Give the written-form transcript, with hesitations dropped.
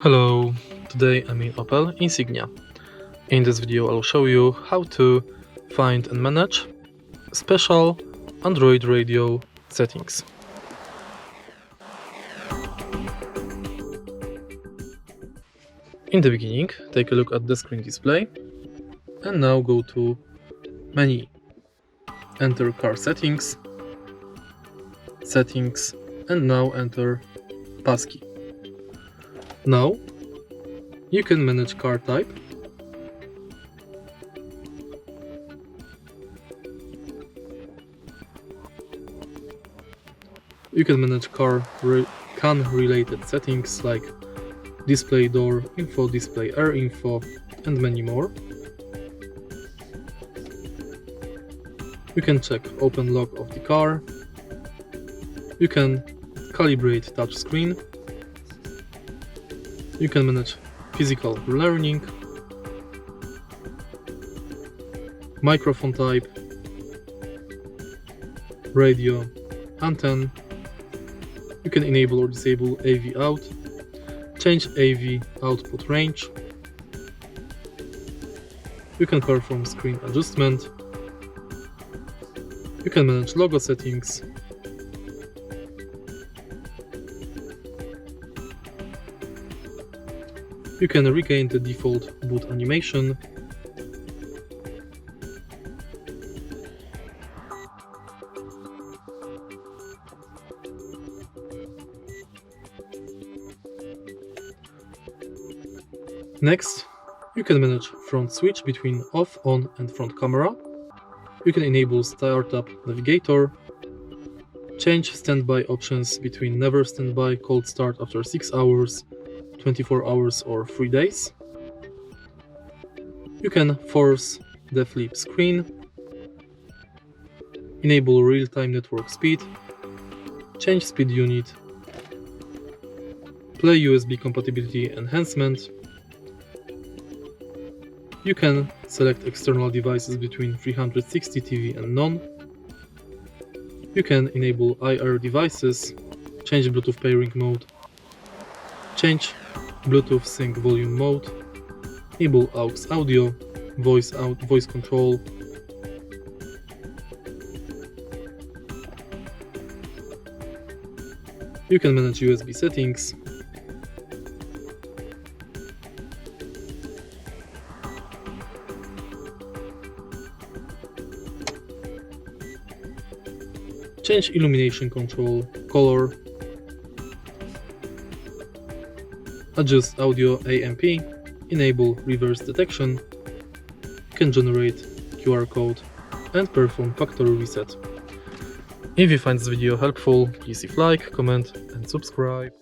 Hello, today I'm in Opel Insignia. In this video I'll show you how to find and manage special Android radio settings. In the beginning, take a look at the screen display and now go to Menu. Enter Car Settings, Settings, and now enter Passkey. Now you can manage car type, you can manage CAN related settings like display door info, display air info, and many more. You can check open log of the car, you can calibrate touch screen, you can manage physical learning, microphone type, radio, antenna. You can enable or disable AV out, change AV output range. You can perform screen adjustment. You can manage logo settings. You can regain the default boot animation. Next, you can manage front switch between off, on, and front camera. You can enable startup navigator, change standby options between never standby, cold start after 6 hours, 24 hours or 3 days. You can force the flip screen, enable real-time network speed, change speed unit, play USB compatibility enhancement. You can select external devices between 360 TV and none. You can enable IR devices, change Bluetooth pairing mode, change Bluetooth sync volume mode, enable aux audio, voice control. You can manage USB settings. Change illumination control, color, adjust audio AMP, enable reverse detection, you can generate QR code and perform factory reset. If you find this video helpful, please leave like, comment and subscribe.